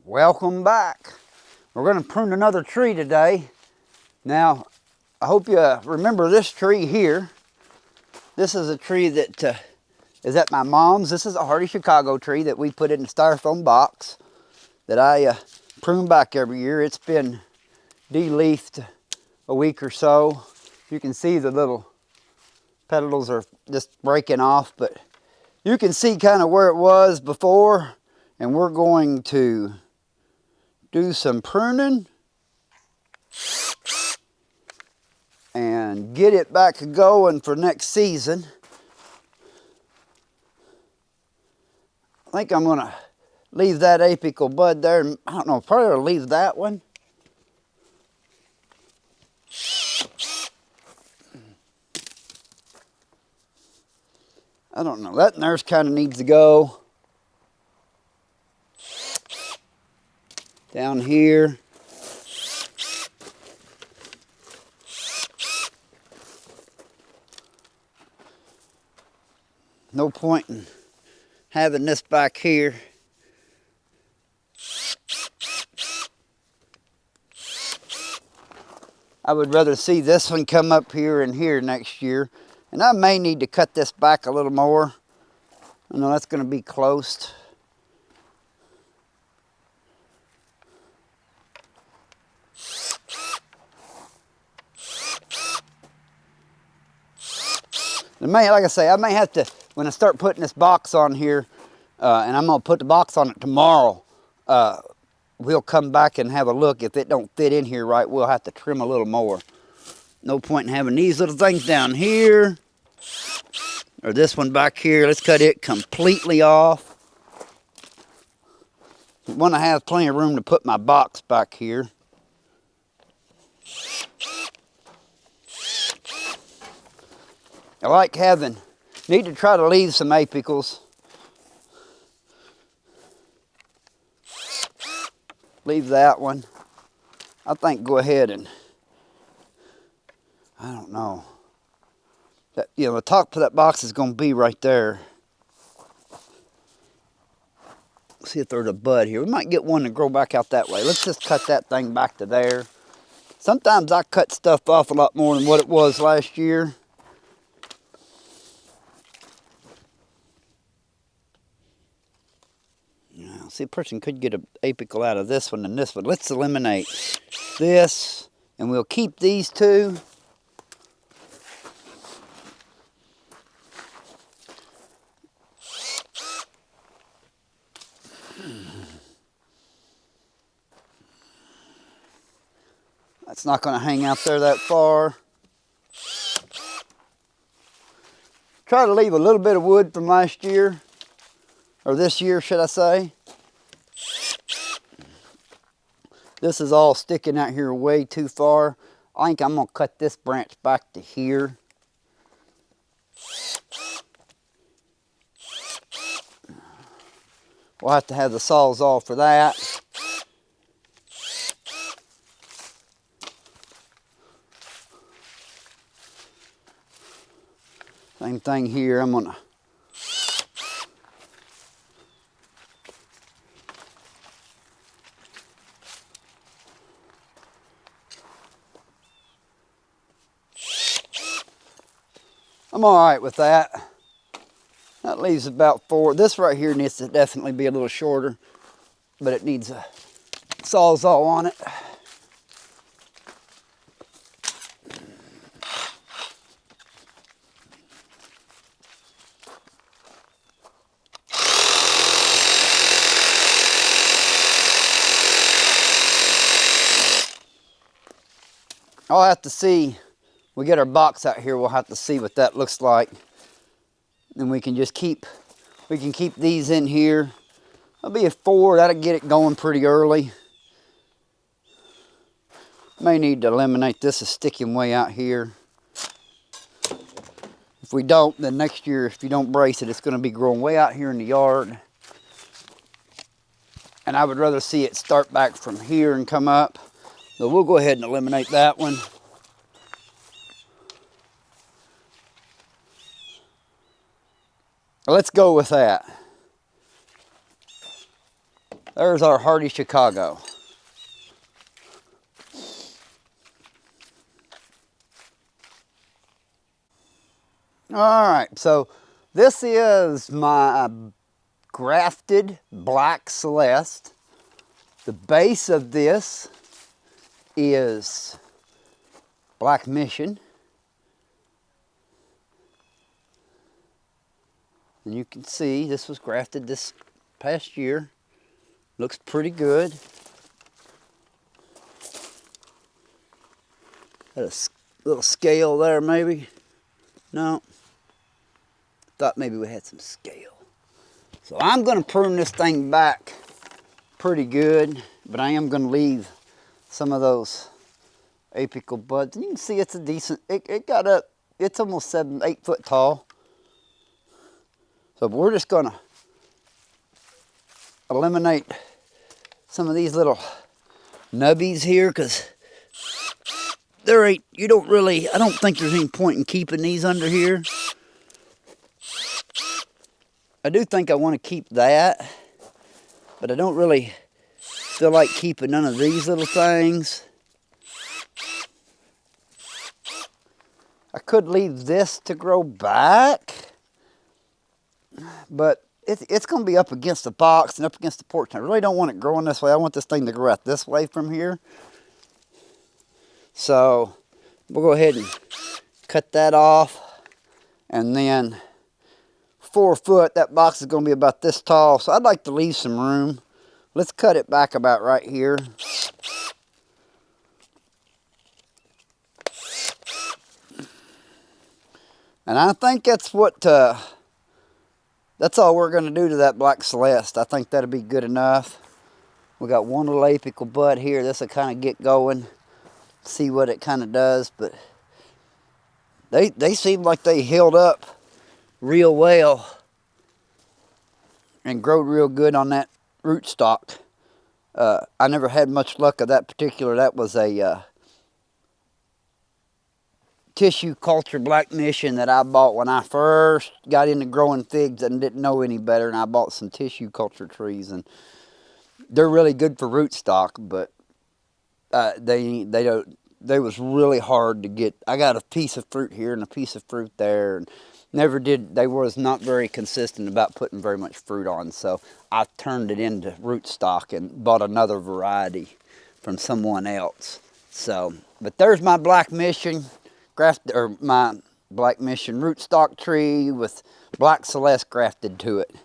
Welcome back. We're going to prune another tree today. Now, I hope you remember this tree here. This is a tree that is at my mom's. This is a Hardy Chicago tree that we put in a styrofoam box that I prune back every year. It's been de-leafed a week or so. You can see the little petals are just breaking off, but you can see kind of where it was before, and we're going to do some pruning and get it back going for next season. I think I'm gonna leave that apical bud there. I don't know, probably I'll leave that one. I don't know, that nurse kind of needs to go. Down here. No point in having this back here. I would rather see this one come up here and here next year. And I may need to cut this back a little more. I know that's going to be close. Like I say, I may have to, when I start putting this box on here, and I'm going to put the box on it tomorrow, we'll come back and have a look. If it don't fit in here right, we'll have to trim a little more. No point in having these little things down here, or this one back here. Let's cut it completely off. I want to have plenty of room to put my box back here. I like need to try to leave some apicals. Leave that one. I think go ahead and, I don't know. That, the top of that box is going to be right there. See if there's a bud here. We might get one to grow back out that way. Let's just cut that thing back to there. Sometimes I cut stuff off a lot more than what it was last year. See, a person could get an apical out of this one and this one. Let's eliminate this, and we'll keep these two. That's not going to hang out there that far. Try to leave a little bit of wood from last year, or this year, should I say. This is all sticking out here way too far. I think I'm going to cut this branch back to here. We'll have to have the sawzall for that. Same thing here. I'm going I'm all right with that. That leaves about 4. This right here needs to definitely be a little shorter, but it needs a sawzall on it. I'll have to see. We get our box out here, we'll have to see what that looks like. And we can just keep these in here. That'll be a 4, that'll get it going pretty early. May need to eliminate this, is sticking way out here. If we don't, then next year, if you don't brace it, it's gonna be growing way out here in the yard. And I would rather see it start back from here and come up. So we'll go ahead and eliminate that one. Let's go with that. There's our Hardy Chicago. All right, so this is my grafted black Celeste. The base of this is black Mission. And you can see this was grafted this past year. Looks pretty good. Got a little scale there maybe. No. Thought maybe we had some scale. So I'm going to prune this thing back pretty good, but I am going to leave some of those apical buds. And you can see it's a decent, it got up, it's almost 8 foot tall. So we're just going to eliminate some of these little nubbies here, because there ain't, I don't think there's any point in keeping these under here. I do think I want to keep that, but I don't really feel like keeping none of these little things. I could leave this to grow back, but it's going to be up against the box and up against the porch. I really don't want it growing this way. I want this thing to grow out this way from here. So we'll go ahead and cut that off, and then 4 foot, that box is going to be about this tall, so I'd like to leave some room. Let's cut it back about right here. And I think that's what, that's all we're going to do to that black Celeste. I think that'll be good enough. We got one little apical bud here. This will kind of get going, see what it kind of does, but they seem like they healed up real well and growed real good on that rootstock. I never had much luck of that particular. That was a tissue culture black Mission that I bought when I first got into growing figs and didn't know any better, and I bought some tissue culture trees, and they're really good for rootstock, but they was really hard to get. I got a piece of fruit here and a piece of fruit there, and they was not very consistent about putting very much fruit on, so I turned it into rootstock and bought another variety from someone else. So, but there's my black Mission my black Mission rootstock tree with black Celeste grafted to it.